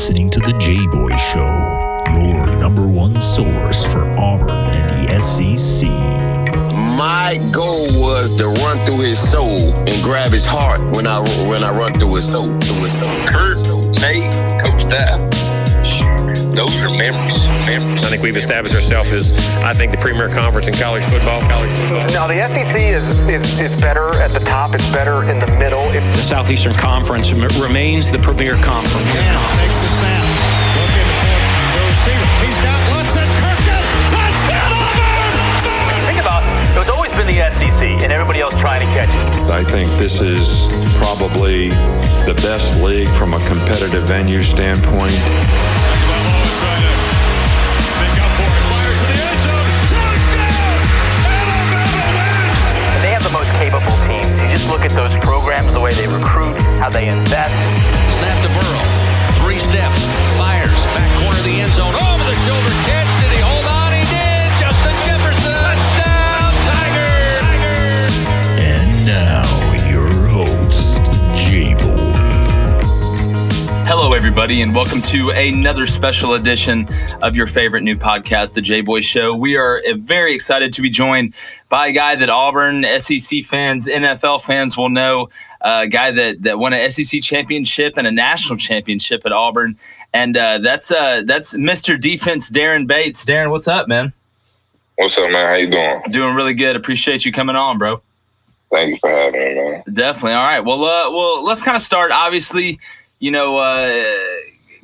listening to the Jboy Show, your number one source for Auburn and the SEC. My goal was to run through his soul and grab his heart when I run through his soul. Kurt, Nate, Coach Dap. Those are memories. I think we've established ourselves as, I think, the premier conference in college football. No, the SEC is better at the top. It's better in the middle. The Southeastern Conference remains the premier conference. Takes the snap. Looking for the receiver. He's got Lutz and Kirkland. Touchdown, Auburn! Think about it. It's always been the SEC and everybody else trying to catch it. I think this is probably the best league from a competitive venue standpoint. Most capable teams. You just look at those programs, the way they recruit, how they invest. Snap to Burrow. 3 steps. Fires. Back corner of the end zone. Over the shoulder catch. Did he hold on? He did. Justin Jefferson. Touchdown, Tiger. And now, your host, Jboy. Hello, everybody, and welcome to another special edition of your favorite new podcast, The Jboy Show. We are very excited to be joined by a guy that Auburn, SEC fans, NFL fans will know, a guy that won an SEC championship and a national championship at Auburn, and that's Mr. Defense, Daren Bates. Daren, what's up, man? What's up, man? How you doing? Doing really good. Appreciate you coming on, bro. Thank you for having me, man. Definitely. All right. Well, let's kind of start. Obviously, you know,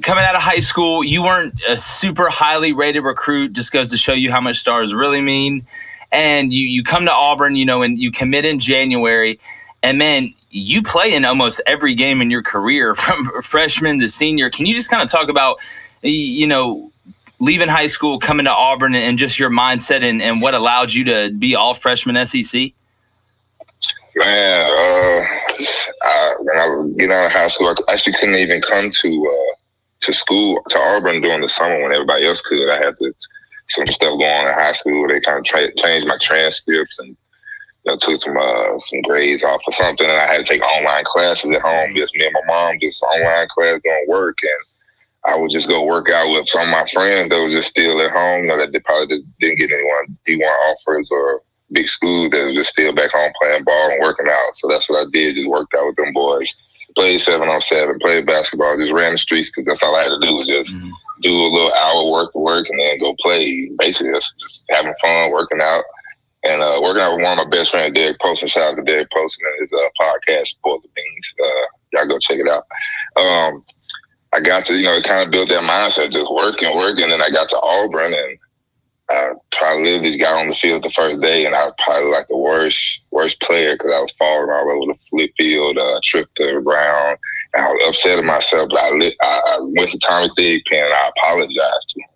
coming out of high school, you weren't a super highly rated recruit. Just goes to show you how much stars really mean. And you come to Auburn, you know, and you commit in January. And, man, you play in almost every game in your career from freshman to senior. Can you just kind of talk about, you know, leaving high school, coming to Auburn, and just your mindset and what allowed you to be all freshman SEC? Man, when I was getting out of high school, I actually couldn't even come to school, to Auburn during the summer when everybody else could. I had some stuff going on in high school. They kind of changed my transcripts and, you know, took some grades off or something. And I had to take online classes at home. Just me and my mom, just online class doing work. And I would just go work out with some of my friends that were just still at home. You know, that they probably didn't get anyone D1 offers or big schools that were just still back home playing ball and working out. So that's what I did, just worked out with them boys. Played 7-on-7, played basketball, just ran the streets because that's all I had to do was just do a little hour work and then go play. Basically, just having fun, working out. And working out with one of my best friends, Derek Poston. Shout out to Derek Poston and his podcast, Spoil the Beans. Y'all go check it out. I got to, you know, kind of build that mindset, just working. And then I got to Auburn and I probably literally got on the field the first day, and I was probably like the worst player because I was falling all over the flip field, tripped to the ground, and I was upset at myself. But I went to Tommy Thigpen and I apologized to him.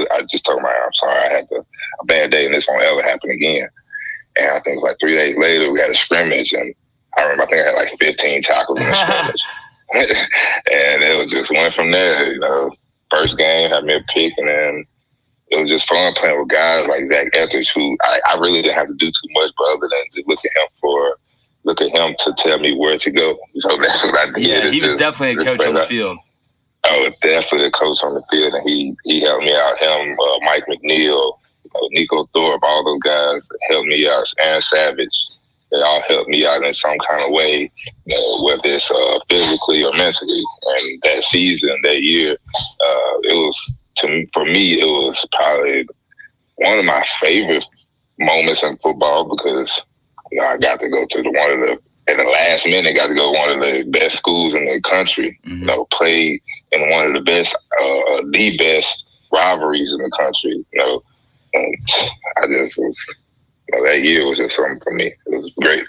I just told him, I'm sorry, I had a bad day and this won't ever happen again. And I think it was like 3 days later, we had a scrimmage, and I think I had like 15 tackles in the scrimmage. And it was just went from there. You know, first game had me a pick, and then it was just fun playing with guys like Zach Etheridge, who I really didn't have to do too much, but other than just look at him to tell me where to go. So that's what I did. Yeah, he was definitely a coach on the field. Oh, definitely a coach on the field, and he helped me out. Him, Mike McNeil, Nico Thorpe, all those guys helped me out. Aaron Savage, they all helped me out in some kind of way, whether it's physically or mentally. And that season, that year, it was. For me, it was probably one of my favorite moments in football because, you know, I got to go to at the last minute, got to go to one of the best schools in the country, you know, play in one of the best rivalries in the country, you know. And I just was, you know, that year was just something for me. It was great.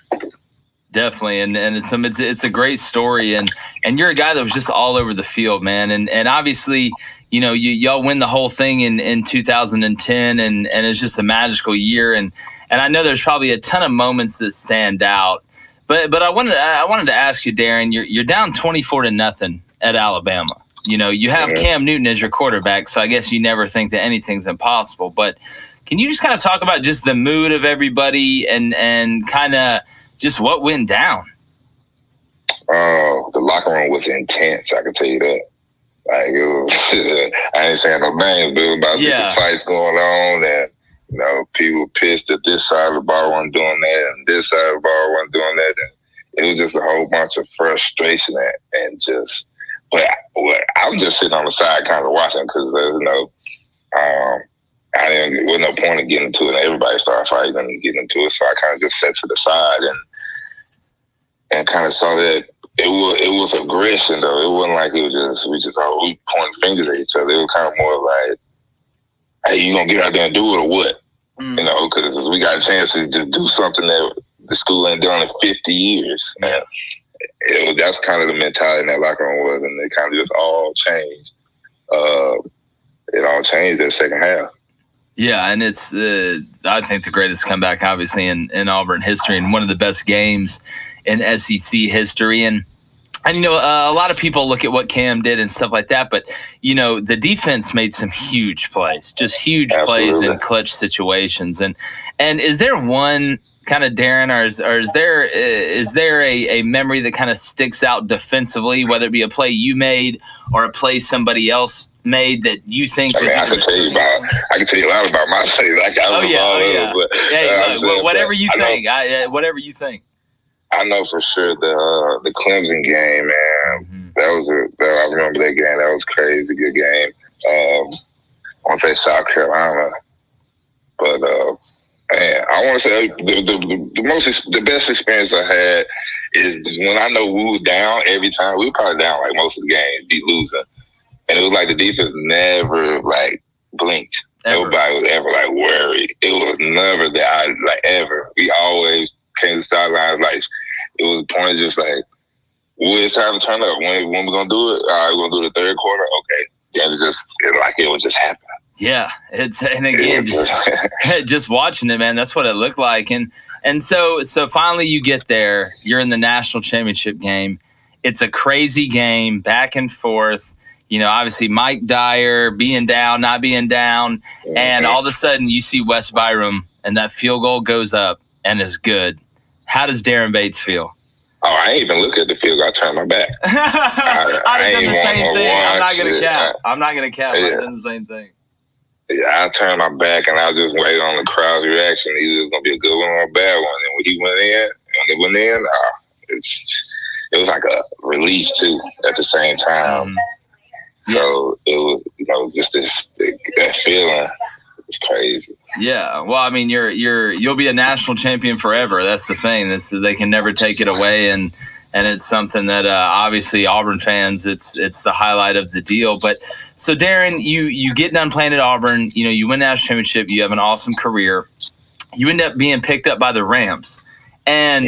Definitely, and it's a great story, and you're a guy that was just all over the field, man, and obviously, you know, y'all win the whole thing in 2010, and it's just a magical year, and I know there's probably a ton of moments that stand out, but I wanted to ask you, Daren, you're down 24-0 at Alabama. You know, you have Cam Newton as your quarterback, so I guess you never think that anything's impossible. But can you just kind of talk about just the mood of everybody and kind of just what went down? The locker room was intense, I can tell you that. Like, it was, I ain't saying no names, but it was about different fights going on, and, you know, people pissed that this side of the bar wasn't doing that, and this side of the bar wasn't doing that, and it was just a whole bunch of frustration and just, but I was just sitting on the side kind of watching because, you know, there was no point in getting into it, and everybody started fighting and getting into it, so I kind of just sat to the side and kind of saw that it was aggression, though. It wasn't like it was we pointing fingers at each other. It was kind of more like, hey, you gonna get out there and do it or what? You know, because we got a chance to just do something that the school ain't done in 50 years. And that's kind of the mentality in that locker room was, and it kind of just all changed. It all changed that second half. Yeah, and it's, I think, the greatest comeback, obviously, in Auburn history, and one of the best games in SEC history. And you know, a lot of people look at what Cam did and stuff like that, but, you know, the defense made some huge plays, just huge plays in clutch situations. And is there one kind of, Daren, or is there a memory that kind of sticks out defensively, whether it be a play you made or a play somebody else made that you think? I mean, I can tell you a lot about my play. Like, whatever you think. Whatever you think. I know for sure the Clemson game, man. I remember that game. That was crazy good game. I want to say South Carolina, but man, I want to say the best experience I had is when I know we were down every time. We were probably down like most of the games, be losing, and it was like the defense never like blinked. Nobody was ever like worried. It was never that ever. We always came to the sidelines like it was a point of just like, well, it's time to turn up. When we gonna do it? All right, we're gonna do the third quarter. Okay, and it would just happen. Yeah, and again, just watching it, man, that's what it looked like. And so finally you get there. You're in the national championship game. It's a crazy game, back and forth. You know, obviously Mike Dyer being down, not being down, and all of a sudden you see Wes Byram, and that field goal goes up and is good. How does Daren Bates feel? Oh, I ain't even look at the field goal. I turned my back. I've done the same thing. I'm not gonna cap. I've done the same thing. Yeah, I turned my back and I just waited on the crowd's reaction. Either it was gonna be a good one or a bad one. And when he went in, it was like a relief too at the same time. So it was, you know, just that feeling. It's crazy. Yeah, well, I mean, you'll be a national champion forever. That's the thing. They can never take it away, and it's something that obviously Auburn fans, it's the highlight of the deal. But so Daren, you get done playing at Auburn. You know, you win national championship. You have an awesome career. You end up being picked up by the Rams, and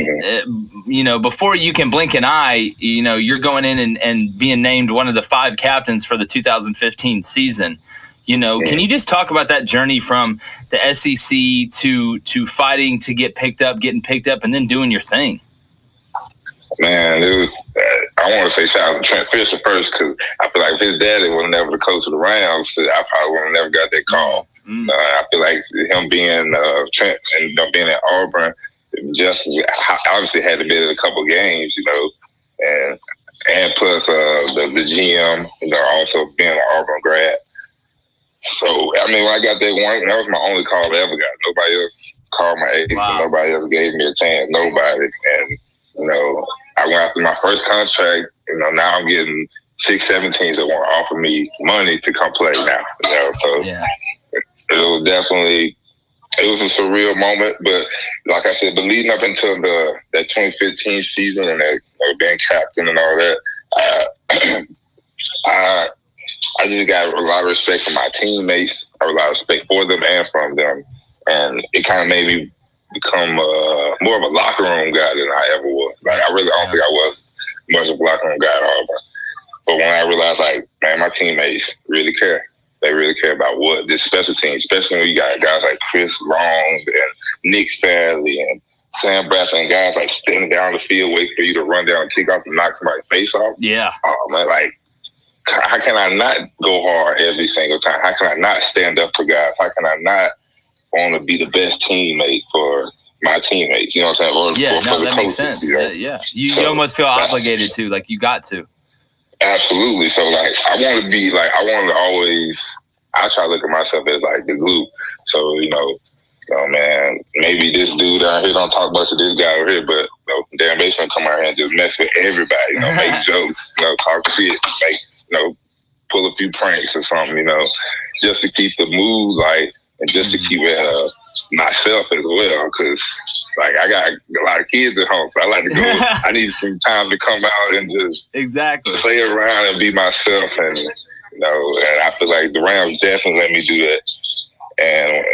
you know, before you can blink an eye, you know, you're going in and being named one of the 5 captains for the 2015 season. You know, can you just talk about that journey from the SEC to fighting to getting picked up, and then doing your thing? Man, it was. I want to say shout out to Trent Fisher first, because I feel like if his daddy was never the coach of the Rams, I probably would have never got that call. I feel like him being Trent and being at Auburn, just obviously had to be at a couple games, you know, and plus the GM, you know, also being an Auburn grad. So, I mean, when I got that was my only call I ever got. Nobody else called my agent. Wow. Nobody else gave me a chance. Nobody. And, you know, I went after my first contract. You know, now I'm getting 6-7 teams that want to offer me money to come play now. You know, so it was definitely, it was a surreal moment. But like I said, but leading up into that 2015 season and that, you know, being captain and all that, I just got a lot of respect from my teammates, a lot of respect for them and from them. And it kind of made me become more of a locker room guy than I ever was. Like, I really don't think I was much of a locker room guy at Auburn. But when I realized, like, man, my teammates really care. They really care about what this special team, especially when you got guys like Chris Long and Nick Fairley and Sam Bradford and guys like standing down the field waiting for you to run down and kick off and knock somebody's face off. Yeah. Oh, man, like, how can I not go hard every single time? How can I not stand up for guys? How can I not want to be the best teammate for my teammates? You know what I'm saying? That makes sense. You almost feel obligated to, like you got to. Absolutely. So like, I want to always. I try to look at myself as like the glue. So man, maybe this dude out here don't talk much to this guy over here, but Daren Bates gonna come out here and just mess with everybody. Make jokes, talk shit, make pull a few pranks or something, just to keep the mood light and just to keep it myself as well. Because like I got a lot of kids at home, so I like to go. I need some time to come out and just play around and be myself, and and I feel like the Rams definitely let me do that. And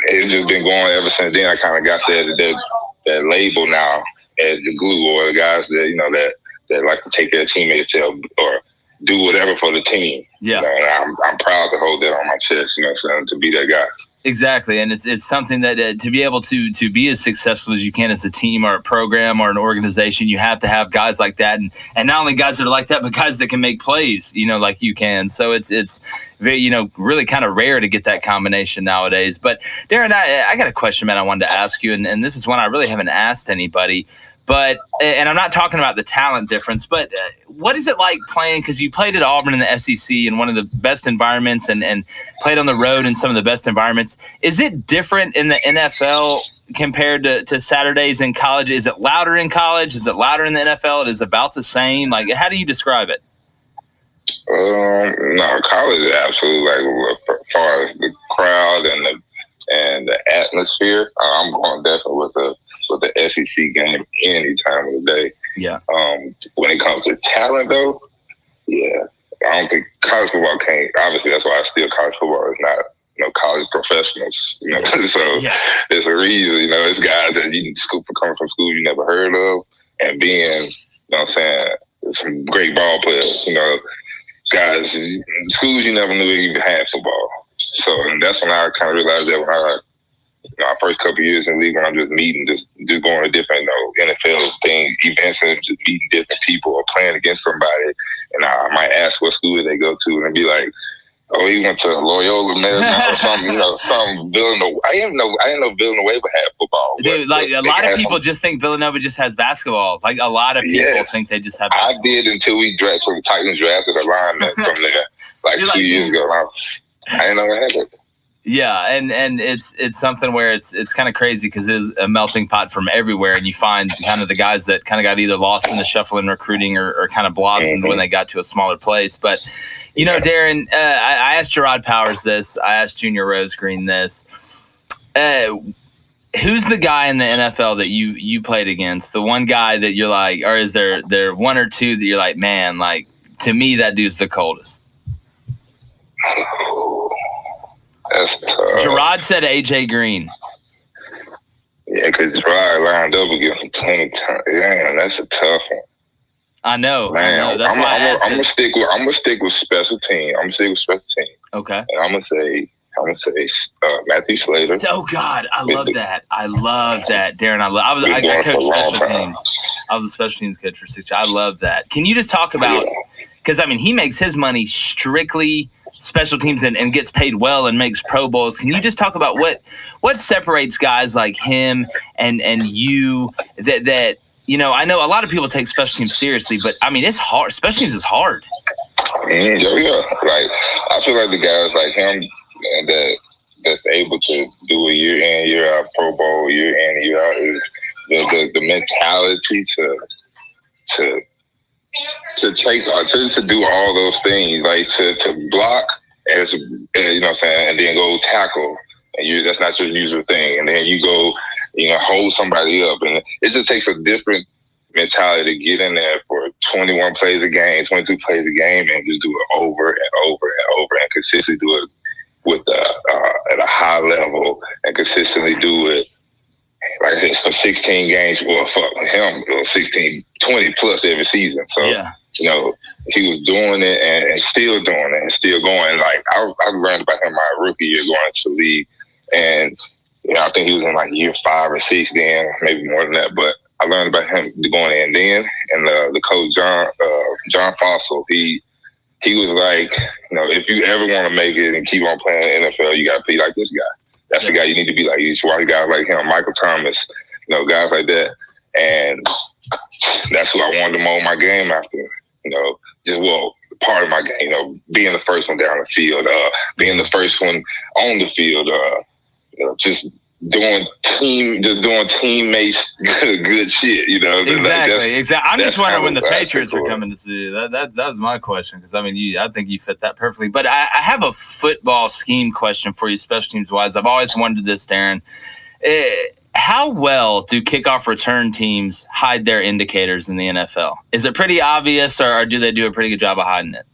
it's just been going ever since then. I kind of got that label now as the glue, or the guys that that like to take their teammates or do whatever for the team. Yeah, and I'm proud to hold that on my chest. To be that guy. Exactly, and it's something that to be able to be as successful as you can as a team or a program or an organization, you have to have guys like that, and not only guys that are like that, but guys that can make plays, like you can. So it's very really kind of rare to get that combination nowadays. But Daren, I got a question, man, I wanted to ask you, and this is one I really haven't asked anybody. But, and I'm not talking about the talent difference, but what is it like playing, because you played at Auburn in the SEC in one of the best environments and played on the road in some of the best environments. Is it different in the NFL compared to Saturdays in college? Is it louder in college? Is it louder in the NFL? It is about the same? Like, how do you describe it? No, college is absolutely, like, as far as the crowd and the atmosphere, I'm going definitely with the SEC game any time of the day. Yeah. When it comes to talent, though, yeah, I don't think college football can't. Obviously, that's why I still college football is not college professionals. So there's a reason. It's guys that you can scoop for coming from school you never heard of, and being, some great ball players. Guys, schools you never knew even had football. So, and that's when I kind of realized that when our first couple of years in the league, when I'm just meeting, just going to different NFL things, events, and just meeting different people or playing against somebody, and I might ask what school did they go to, and they'd be like, "Oh, he went to Loyola Marymount or something." Some Villanova. I didn't know Villanova had football. Dude, like a lot of people just think Villanova just has basketball. Like a lot of people think they just have basketball. I did until the Titans drafted a lineman from there like 2 years ago. I didn't know I had it. Yeah, and it's something where it's kind of crazy because it is a melting pot from everywhere, and you find kind of the guys that kind of got either lost in the shuffle in recruiting or kind of blossomed when they got to a smaller place. But, Daren, I asked Gerard Powers this. I asked Junior Rosegreen this. Who's the guy in the NFL that you played against? The one guy that you're like, or is there one or two that you're like, man, like, to me, that dude's the coldest? That's tough. Gerard said AJ Green. Yeah, because Gerard lined up against him 20 times. Damn, that's a tough one. I know. Man, I know. That's why I'm gonna stick with special team. I'm gonna stick with special team. Okay. And I'm gonna say Matthew Slater. Oh God, I love that. I love that, Daren. I coached special teams. I was a special teams coach for 6 years. I love that. Can you just talk about? Because he makes his money strictly special teams and gets paid well and makes Pro Bowls. Can you just talk about what separates guys like him and you that I know a lot of people take special teams seriously, but it's hard. Special teams is hard. Yeah. Like, I feel like the guys like him that's able to do a year in, year out Pro Bowl, year in, year out is the mentality to do all those things, like to block as and then go tackle, and that's not your usual thing, and then you go hold somebody up, and it just takes a different mentality to get in there for 21 plays a game, 22 plays a game, and just do it over and over and over and consistently do it with at a high level and consistently do it. Like I said, for 16 games, well, for him, 16, 20 plus every season. So, he was doing it and still doing it and still going. Like, I learned about him my rookie year going into the league. And, I think he was in like year 5 or 6 then, maybe more than that. But I learned about him going in then. And the coach, John Fossil, he was like, if you ever want to make it and keep on playing in the NFL, you got to be like this guy. That's the guy you need to be like. You should watch guys like him, Michael Thomas, guys like that. And that's who I wanted to mold my game after, part of my game, being the first one down the field, being the first one on the field, just doing teammates good shit, Exactly. I'm just wondering when the Patriots cool. are coming to see you. That's my question, because I think you fit that perfectly. But I have a football scheme question for you, special teams wise. I've always wondered this, Daren. How well do kickoff return teams hide their indicators in the NFL? Is it pretty obvious, or do they do a pretty good job of hiding it?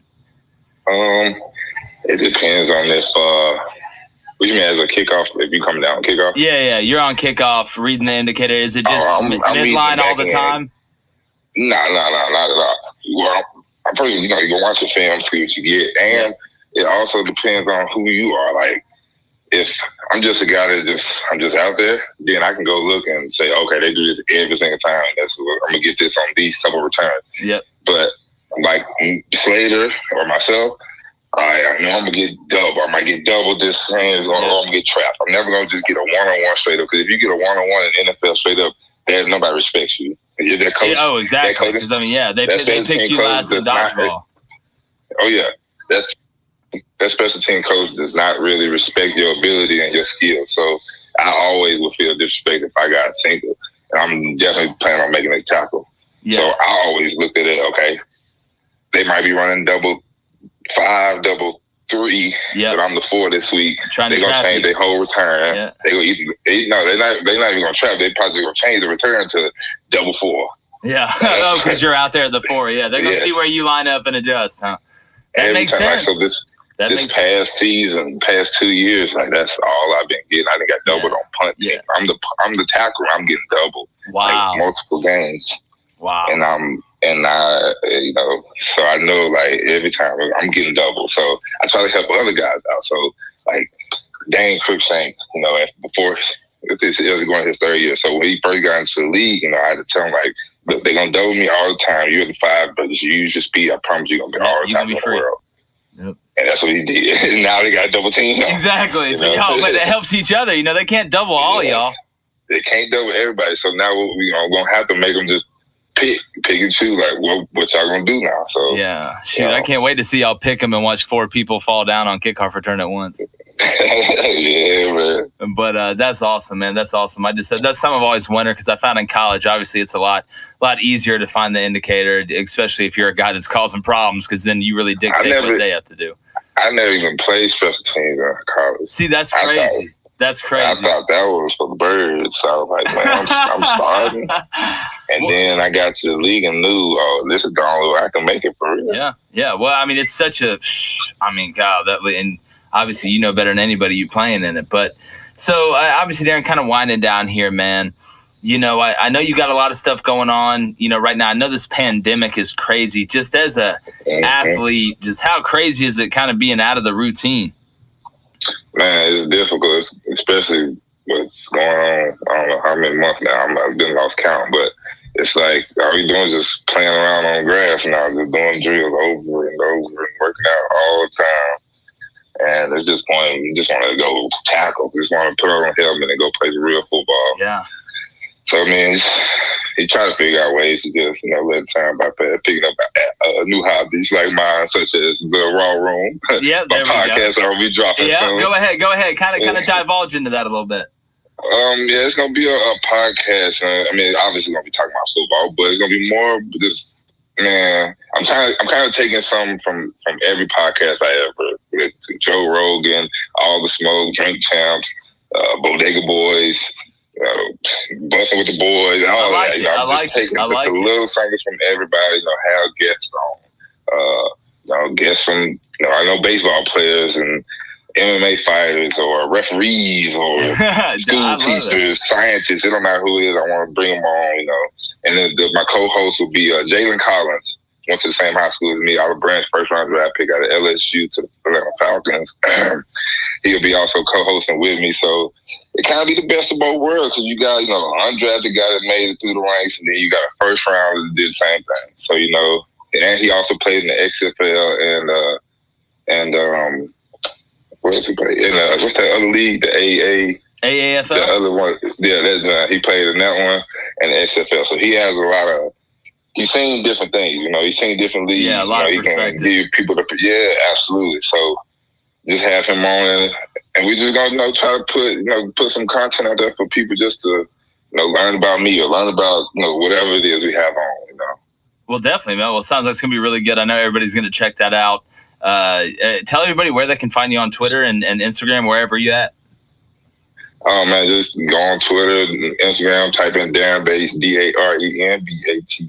It depends on if. What you mean as a kickoff? If you come down kickoff? Yeah. You're on kickoff, reading the indicator. Is it just midline all the time? No, not at all. Well, I'm personally, you go watch the film, see what you get, and it also depends on who you are. Like, if I'm just a guy I'm just out there, then I can go look and say, okay, they do this every single time. I'm gonna get this on these couple of returns. Yep. But like Slater or myself, I know I'm going to get double. I might get double this hand, or I'm going to get trapped. I'm never going to just get a one-on-one straight up, because if you get a one-on-one in NFL straight up, nobody respects you. You're that coach. Yeah, exactly. Because, they picked you last in dodgeball. That special team coach does not really respect your ability and your skill. So I always would feel disrespected if I got single. And I'm definitely planning on making a tackle. Yeah. So I always looked at it, okay, they might be running double 5, double 3, but I'm the 4 this week. They're gonna change their whole return. Yeah. They're not even gonna trap. They're probably gonna change the return to double 4. Yeah, because you're out there at the 4. Yeah, they're gonna see where you line up and adjust, huh? That makes sense. So this past season, past 2 years, like that's all I've been getting. I think I doubled on punt team. I'm the tackle. I'm getting double. Wow. Like, multiple games. Wow. And so I know, like, every time I'm getting double. So I try to help other guys out. So, like, Dane Crookshank, before this is going his 3rd year. So when he first got into the league, I had to tell him, like, look, they're going to double me all the time. You're the 5, but you use your speed. I promise you're going to be all the time in the world. Yep. And that's what he did. Now they got a double team. Exactly. So, but it helps each other. They can't double all y'all. They can't double everybody. So now we're going to have to make them just pick and choose, like, what y'all gonna do now. So yeah, shoot, I can't wait to see y'all pick them and watch 4 people fall down on kickoff return at once. Yeah, man. But that's awesome, man. That's awesome. I just said that's something I've always wondered, because I found in college, obviously, it's a lot easier to find the indicator, especially if you're a guy that's causing problems, because then you really dictate what they have to do. I never even played special teams in college. See, that's crazy. That's crazy. I thought that was for the birds. So I was like, man, I'm starting. And then I got to the league and knew, this is the only way I can make it for real. Yeah. Well, it's such a, God, and obviously you know better than anybody, you playing in it. But so obviously, Daren, kind of winding down here, man. I know you got a lot of stuff going on, right now. I know this pandemic is crazy. Just as a athlete, just how crazy is it kind of being out of the routine? Man, it's difficult, especially what's going on. I don't know how many months now. I've been lost count, but it's like all we doing is just playing around on grass now, just doing drills over and over and working out all the time. And at this point, we just want to go tackle. We just want to put on a helmet and go play real football. Yeah. So, he try to figure out ways to just, let time by picking up new hobbies like mine, such as the Raw Room. Yeah, my podcast will be dropping soon. Go ahead. Kind of divulge into that a little bit. It's gonna be a podcast. Obviously gonna be talking about football, but it's gonna be more just, man. I'm kind of taking some from every podcast I ever listened to. Joe Rogan, All the Smoke, Drink Champs, Bodega Boys. Busting with the boys, and all that. I like taking a little something from everybody. Have guests on. Guests from I know baseball players and MMA fighters or referees or school teachers, scientists. It don't matter who it is. I want to bring them on. And then my co-host will be Jalen Collins. Went to the same high school as me. Olive Branch, first-round draft pick out of LSU to the Atlanta Falcons. He'll be also co-hosting with me. So it kind of be the best of both worlds, because you got, an undrafted guy that made it through the ranks, and then you got a first-round that did the same thing. So, and he also played in the XFL and what else he played? What's that other league? The AAFL? The other one. Yeah, he played in that one and the XFL. So he has a lot of he's seen different things. He's seen different leagues. Yeah, a lot of he can perspective. give people absolutely. So just have him on, and we just gonna try to put some content out there for people just to learn about me or learn about whatever it is we have on. Well, definitely, man. Well, it sounds like it's gonna be really good. I know everybody's gonna check that out. Tell everybody where they can find you on Twitter and Instagram, wherever you at. Oh man, just go on Twitter and Instagram, type in Daren Bates, DarenBates.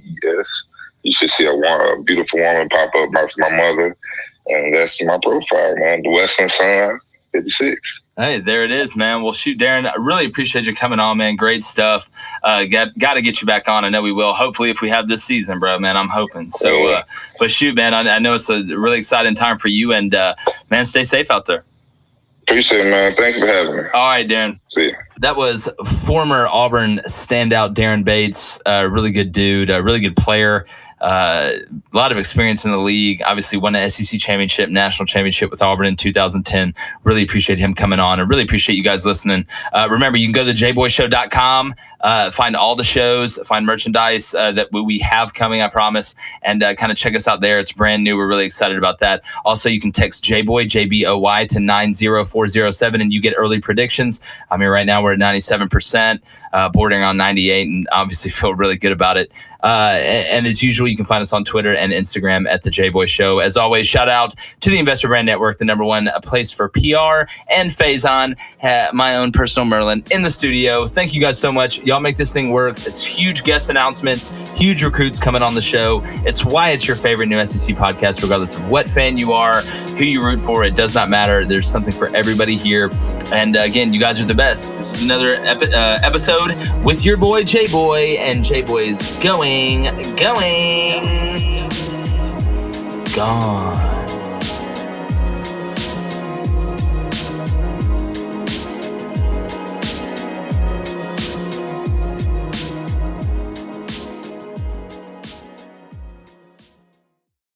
You should see a beautiful woman pop up, my mother, and that's my profile, man. The Western Sun, 56. Hey, there it is, man. Well, shoot, Daren, I really appreciate you coming on, man. Great stuff. Got to get you back on. I know we will. Hopefully, if we have this season, bro, man, I'm hoping. So, but shoot, man, I know it's a really exciting time for you, and man, stay safe out there. Appreciate it, man. Thank you for having me. All right, Daren. See ya. So that was former Auburn standout Daren Bates. Really good dude, a really good player. A lot of experience in the league. Obviously won an SEC championship, national championship with Auburn in 2010. Really appreciate him coming on, and really appreciate you guys listening. Remember, you can go to jboyshow.com, find all the shows, find merchandise that we have coming, I promise, and kind of check us out there. It's brand new. We're really excited about that. Also, you can text Jboy, JBOY, to 90407, and you get early predictions. I mean, right now we're at 97%, bordering on 98, and obviously feel really good about it. And as usual, you can find us on Twitter and Instagram at The Jboy Show. As always, shout out to the Investor Brand Network, the #1 place for PR, and Faison, my own personal Merlin, in the studio. Thank you guys so much. Y'all make this thing work. It's huge guest announcements, huge recruits coming on the show. It's why it's your favorite new SEC podcast, regardless of what fan you are, who you root for. It does not matter. There's something for everybody here. And again, you guys are the best. This is another episode with your boy Jboy, and Jboy's gone.